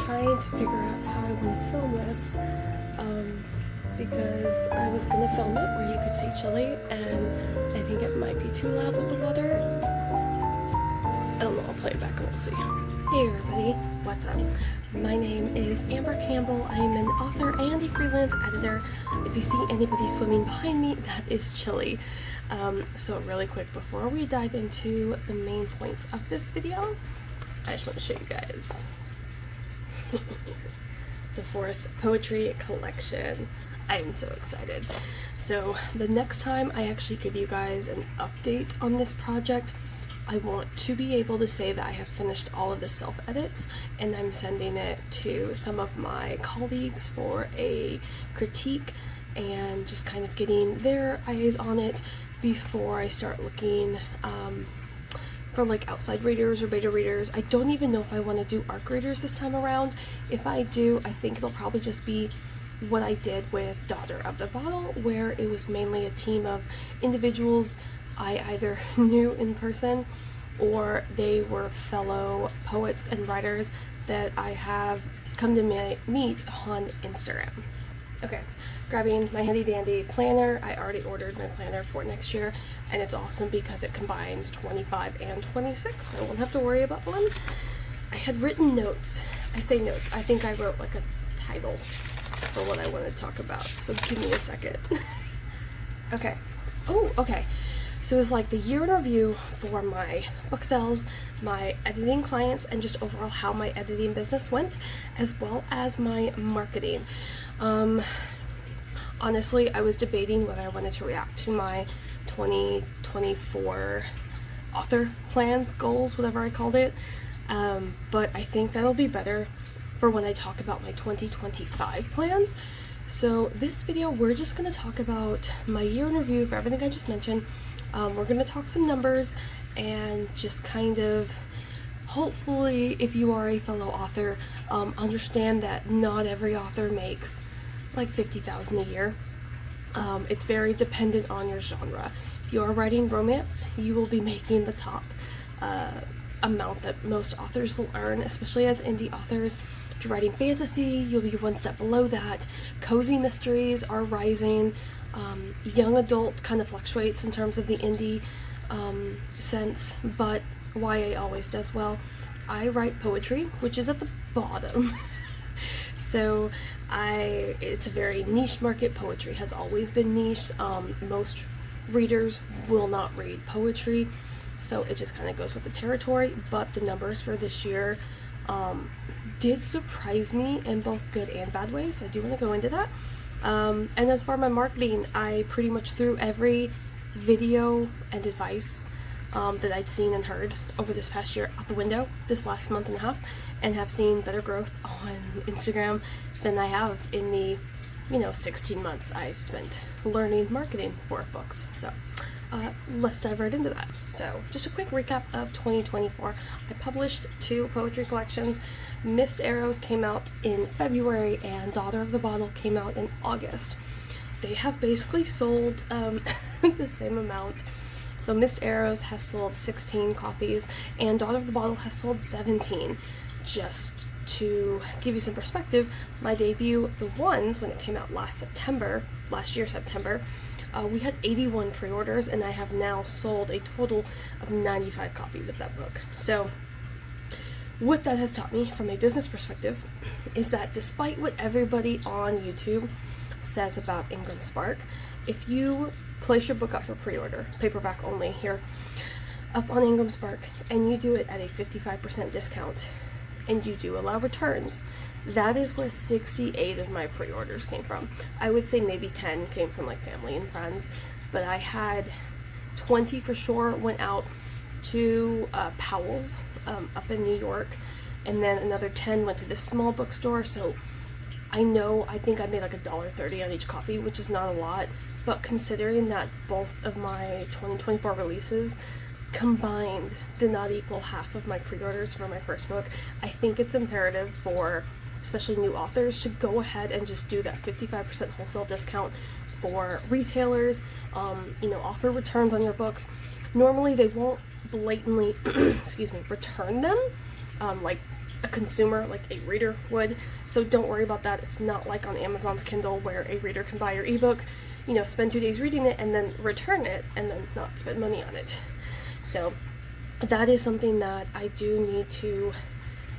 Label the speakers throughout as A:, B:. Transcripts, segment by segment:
A: trying to figure out how I want to film this, because I was going to film it where you could see Chili, and I think it might be too loud with the water. I don't know, I'll play it back and we'll see. Hey everybody, what's up? My name is Amber Campbell. I am an author and a freelance editor. If you see anybody swimming behind me, that is Chili. So really quick, before we dive into the main points of this video, I just want to show you guys the 4th poetry collection. I am so excited. So the next time I actually give you guys an update on this project, I want to be able to say that I have finished all of the self-edits and I'm sending it to some of my colleagues for a critique and just kind of getting their eyes on it before I start looking for like outside readers or beta readers. I don't even know if I want to do ARC readers this time around. If I do, I think it'll probably just be what I did with Daughter of the Bottle, where it was mainly a team of individuals I either knew in person or they were fellow poets and writers that I have come to meet on Instagram. Okay, grabbing my handy dandy planner. I already ordered my planner for next year, and it's awesome because it combines 25 and 26, so I won't have to worry about one. I had written notes. I say notes. I think I wrote like a title for what I want to talk about, so give me a second. Okay. Oh, okay. So it was like the year in review for my book sales, my editing clients, and just overall how my editing business went, as well as my marketing. Honestly, I was debating whether I wanted to react to my 2024 author plans, goals, whatever I called it, but I think that'll be better for when I talk about my 2025 plans. So this video, we're just going to talk about my year in review for everything I just mentioned. We're going to talk some numbers and just kind of, hopefully, if you are a fellow author, understand that not every author makes like $50,000 a year. It's very dependent on your genre. If you are writing romance, you will be making the top amount that most authors will earn, especially as indie authors. If you're writing fantasy, you'll be one step below that. Cozy mysteries are rising. Young adult kind of fluctuates in terms of the indie sense, but YA always does well. I write poetry, which is at the bottom. So it's a very niche market. Poetry has always been niche. Most readers will not read poetry, so it just kind of goes with the territory. But the numbers for this year did surprise me in both good and bad ways, so I do want to go into that. And as for my marketing, I pretty much threw every video and advice that I'd seen and heard over this past year out the window this last month and a half, and have seen better growth on Instagram than I have in the 16 months I spent learning marketing for books. So let's dive right into that. So just a quick recap of 2024. I published 2 poetry collections. Missed Arrows came out in February and Daughter of the Bottle came out in August. They have basically sold the same amount. So Missed Arrows has sold 16 copies and Daughter of the Bottle has sold 17. Just to give you some perspective, my debut, The Ones, when it came out last year September, we had 81 pre-orders, and I have now sold a total of 95 copies of that book. So what that has taught me from a business perspective is that despite what everybody on YouTube says about Ingram Spark, if you place your book up for pre-order, paperback only here, up on Ingram Spark, and you do it at a 55% discount, and you do allow returns, that is where 68 of my pre-orders came from. I would say maybe 10 came from like family and friends, but I had 20 for sure went out to Powell's up in New York, and then another 10 went to this small bookstore. So I think I made like $1.30 on each copy, which is not a lot, but considering that both of my 2024 releases combined did not equal half of my pre-orders for my first book, I think it's imperative for especially new authors to go ahead and just do that 55% wholesale discount for retailers. Offer returns on your books. Normally they won't blatantly return them like a consumer, like a reader would. So don't worry about that. It's not like on Amazon's Kindle where a reader can buy your ebook, you know, spend 2 days reading it and then return it and then not spend money on it. So that is something that I do need to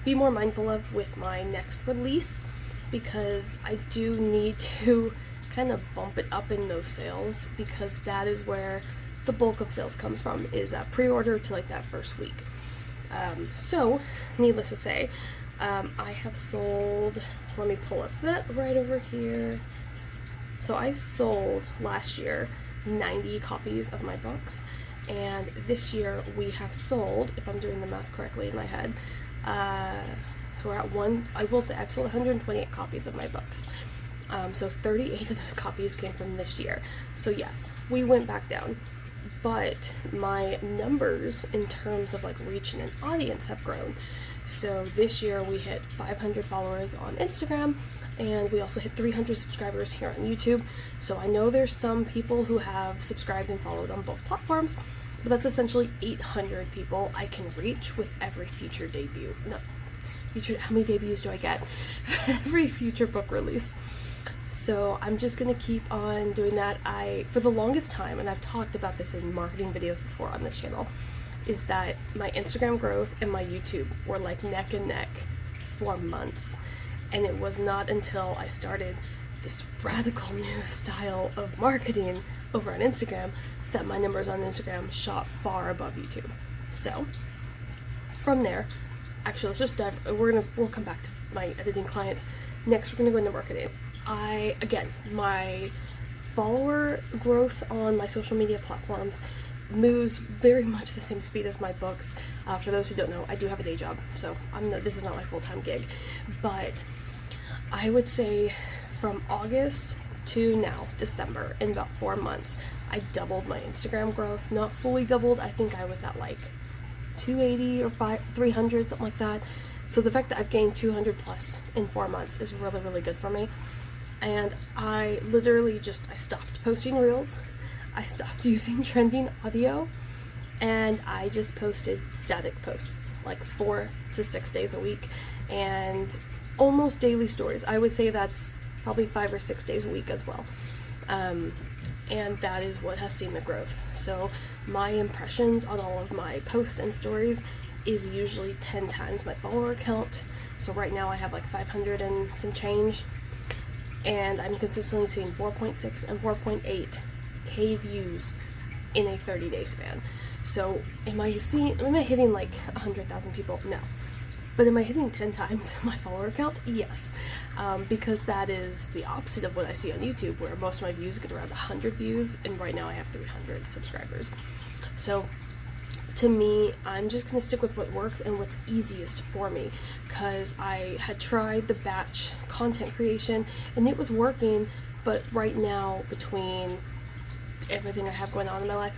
A: be more mindful of with my next release, because I do need to kind of bump it up in those sales, because that is where the bulk of sales comes from, is that pre-order to like that first week. So needless to say, I have sold, let me pull up that right over here. So I sold last year 90 copies of my books, and this year we have sold, if I'm doing the math correctly in my head, so we're at I will say I've sold 128 copies of my books. So 38 of those copies came from this year. So yes, we went back down, but my numbers in terms of like reach and an audience have grown. So this year we hit 500 followers on Instagram, and we also hit 300 subscribers here on YouTube. So I know there's some people who have subscribed and followed on both platforms, but that's essentially 800 people I can reach with every future debut. No, how many debuts do I get? Every future book release. So I'm just going to keep on doing that. For the longest time, and I've talked about this in marketing videos before on this channel, is that my Instagram growth and my YouTube were like neck and neck for months. And it was not until I started this radical new style of marketing over on Instagram that my numbers on Instagram shot far above YouTube. So from there, actually, let's just dive. We'll come back to my editing clients. Next, we're gonna go into marketing. Again, my follower growth on my social media platforms moves very much the same speed as my books. For those who don't know, I do have a day job, so this is not my full-time gig. But I would say from August to now, December, in about 4 months, I doubled my Instagram growth. Not fully doubled. I think I was at like 280 or 300, something like that. So the fact that I've gained 200 plus in 4 months is really, really good for me. And I literally I stopped posting reels. I stopped using trending audio, and I just posted static posts like 4 to 6 days a week, and almost daily stories. I would say that's probably 5 or 6 days a week as well. And that is what has seen the growth. So my impressions on all of my posts and stories is usually 10 times my follower count. So right now I have like 500 and some change, and I'm consistently seeing 4.6 and 4.8K views in a 30-day span. So am I hitting like 100,000 people? No. But am I hitting 10 times my follower count? Yes. Because that is the opposite of what I see on YouTube, where most of my views get around 100 views, and right now I have 300 subscribers. So to me, I'm just going to stick with what works and what's easiest for me, because I had tried the batch content creation and it was working, but right now, between everything I have going on in my life,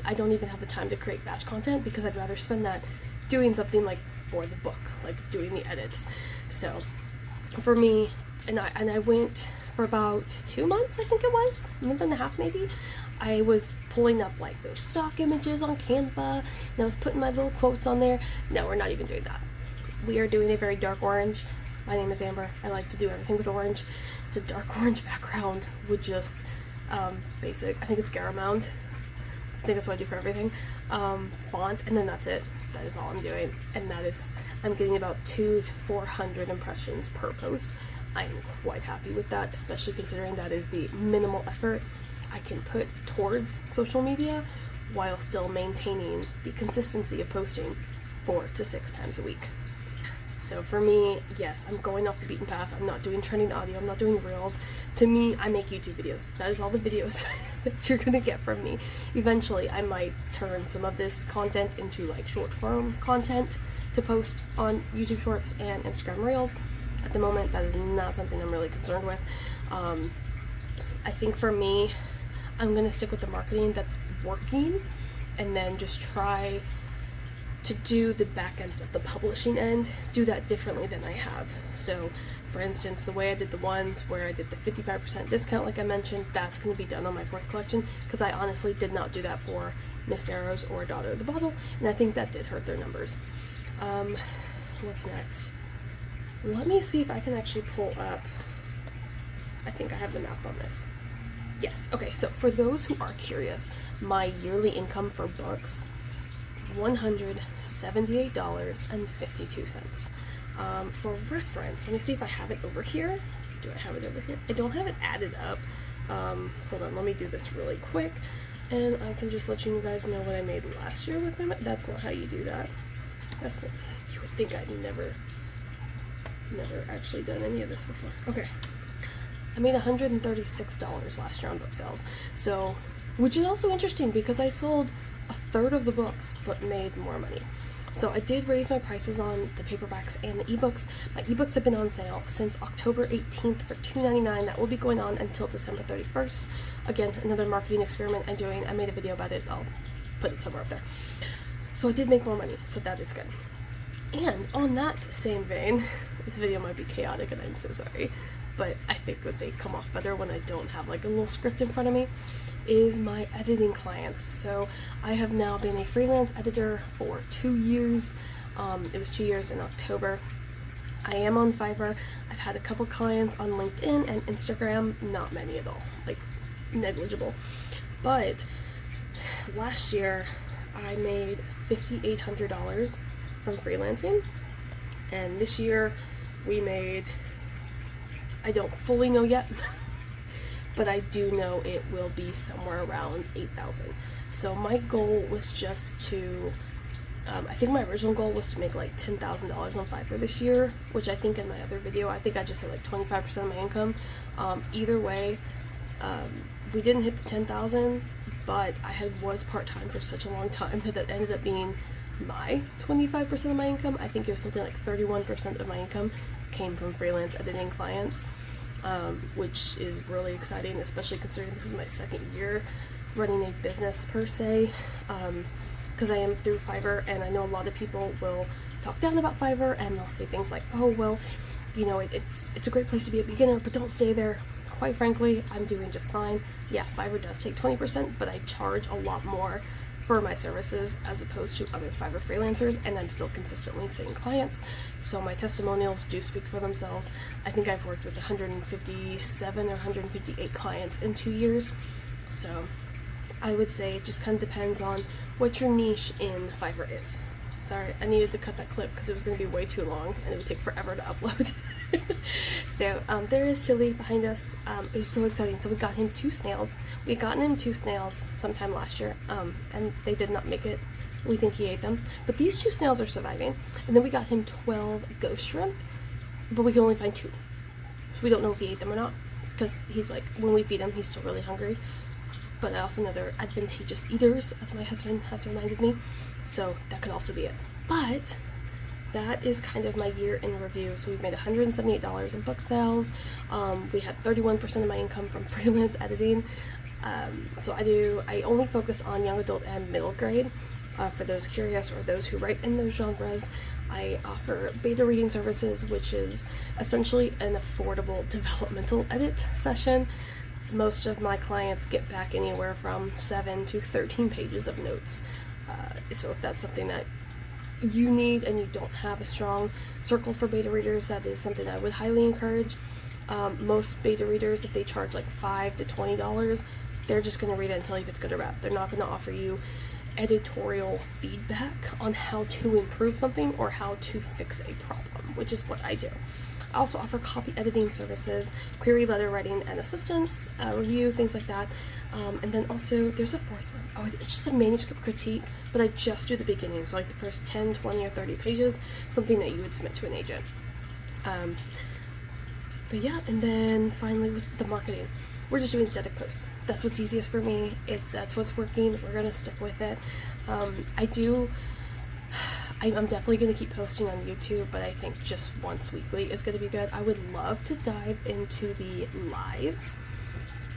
A: I don't even have the time to create batch content, because I'd rather spend that doing something like for the book, like doing the edits. So for me, and I went for about 2 months, I think it was, a month and a half maybe. I was pulling up like those stock images on Canva, and I was putting my little quotes on there. No, we're not even doing that. We are doing a very dark orange. My name is Amber. I like to do everything with orange. It's a dark orange background with just basic, I think it's Garamond. I think that's what I do for everything. Font, and then that's it. That is all I'm doing. And I'm getting about 200 to 400 impressions per post. I am quite happy with that, especially considering that is the minimal effort I can put towards social media while still maintaining the consistency of posting 4 to 6 times a week. So for me, yes, I'm going off the beaten path. I'm not doing trending audio. I'm not doing reels. To me, I make YouTube videos. That is all the videos that you're going to get from me. Eventually, I might turn some of this content into like short form content to post on YouTube Shorts and Instagram Reels. At the moment, that is not something I'm really concerned with. I think for me, I'm going to stick with the marketing that's working, and then just try to do the back end stuff, the publishing end, do that differently than I have. So for instance, the way I did the ones where I did the 55% discount, like I mentioned, that's going to be done on my 4th collection, because I honestly did not do that for Missed Arrows or Daughter of the Bottle, and I think that did hurt their numbers. what's next? Let me see if I can actually pull up. I think I have the math on this. Yes, okay, so for those who are curious, my yearly income for books, $178.52. For reference, let me see if I have it over here. Do I have it over here? I don't have it added up. Hold on, let me do this really quick, and I can just let you guys know what I made last year with my. That's not how you do that. That's not, you would think I'd never actually done any of this before. Okay, I made $136 last year on book sales. So, which is also interesting because I sold a third of the books but made more money. So I did raise my prices on the paperbacks and the ebooks. My ebooks have been on sale since October 18th for $2.99. That will be going on until December 31st. Again, another marketing experiment I'm doing. I made a video about it. I'll put it somewhere up there. So I did make more money, so that is good. And on that same vein, this video might be chaotic and I'm so sorry, but I think that they come off better when I don't have like a little script in front of me, is my editing clients. So I have now been a freelance editor for 2 years. It was 2 years in October. I am on Fiverr. I've had a couple clients on LinkedIn and Instagram, not many at all, like negligible. But last year I made $5,800 from freelancing, and this year we made, I don't fully know yet, but I do know it will be somewhere around 8,000. So my goal was just to, I think my original goal was to make like $10,000 on Fiverr this year, which I think in my other video, I think I just said like 25% of my income. Either way, we didn't hit the 10,000, but I was part-time for such a long time that it ended up being my 25% of my income. I think it was something like 31% of my income came from freelance editing clients. Which is really exciting, especially considering this is my second year running a business per se, because I am through Fiverr, and I know a lot of people will talk down about Fiverr and they'll say things like, oh well, you know, it's a great place to be a beginner, but don't stay there. Quite frankly, I'm doing just fine. Yeah, Fiverr does take 20%, but I charge a lot more for my services as opposed to other Fiverr freelancers, and I'm still consistently seeing clients, so my testimonials do speak for themselves. I think I've worked with 157 or 158 clients in 2 years, so I would say it just kind of depends on what your niche in Fiverr is. Sorry, I needed to cut that clip because it was going to be way too long and it would take forever to upload. So there is Chili behind us. It was so exciting. So we got him 2 snails. We had gotten him 2 snails sometime last year, and they did not make it. We think he ate them. But these 2 snails are surviving. And then we got him 12 ghost shrimp, but we can only find 2. So we don't know if he ate them or not, because he's like, when we feed him, he's still really hungry. But I also know they're advantageous eaters, as my husband has reminded me. So that could also be it. But that is kind of my year in review. So we've made $178 in book sales. We had 31% of my income from freelance editing. So I only focus on young adult and middle grade. For those curious or those who write in those genres, I offer beta reading services, which is essentially an affordable developmental edit session. Most of my clients get back anywhere from 7 to 13 pages of notes. So if that's something that you need and you don't have a strong circle for beta readers, that is something I would highly encourage. Most beta readers, if they charge like $5 to $20, they're just going to read it and tell you if it's good or bad. They're not going to offer you editorial feedback on how to improve something or how to fix a problem, which is what I do. I also offer copy editing services, query letter writing and assistance, review, things like that. And then also there's a 4th one. Oh, it's just a manuscript critique, but I just do the beginning, so like the first 10, 20, or 30 pages, something that you would submit to an agent. But yeah, and then finally was the marketing. We're just doing static posts. That's what's easiest for me. That's what's working. We're gonna stick with it. I'm definitely going to keep posting on YouTube, but I think just once weekly is going to be good. I would love to dive into the lives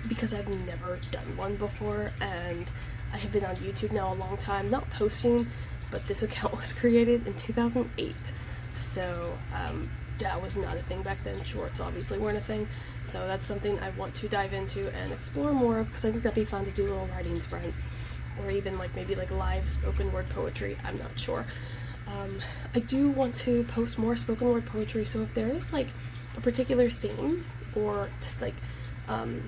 A: because I've never done one before, and I have been on YouTube now a long time, not posting, but this account was created in 2008, so that was not a thing back then. Shorts obviously weren't a thing, so that's something I want to dive into and explore more of, because I think that'd be fun to do little writing sprints, or even like maybe like live spoken word poetry. I'm not sure. I do want to post more spoken word poetry, so if there is like a particular theme or just like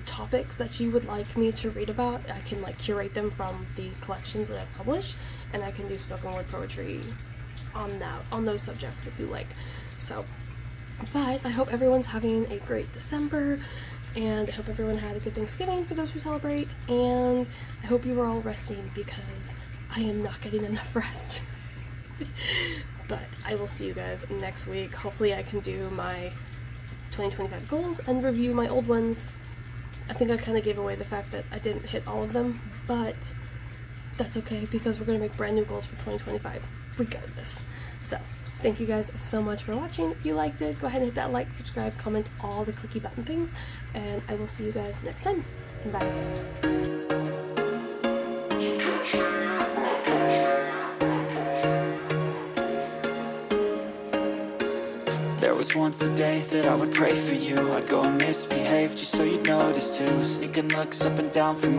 A: topics that you would like me to read about, I can like curate them from the collections that I've published, and I can do spoken word poetry on those subjects if you like. So, but I hope everyone's having a great December, and I hope everyone had a good Thanksgiving for those who celebrate, and I hope you were all resting because I am not getting enough rest. But I will see you guys next week. Hopefully I can do my 2025 goals and review my old ones. I think I kind of gave away the fact that I didn't hit all of them, but that's okay because we're going to make brand new goals for 2025 regardless. So thank you guys so much for watching. If you liked it, go ahead and hit that like, subscribe, comment, all the clicky button things, and I will see you guys next time. Bye.
B: There was once a day that I would pray for you. I'd go and misbehave just so you'd notice too. Sneaking looks up and down from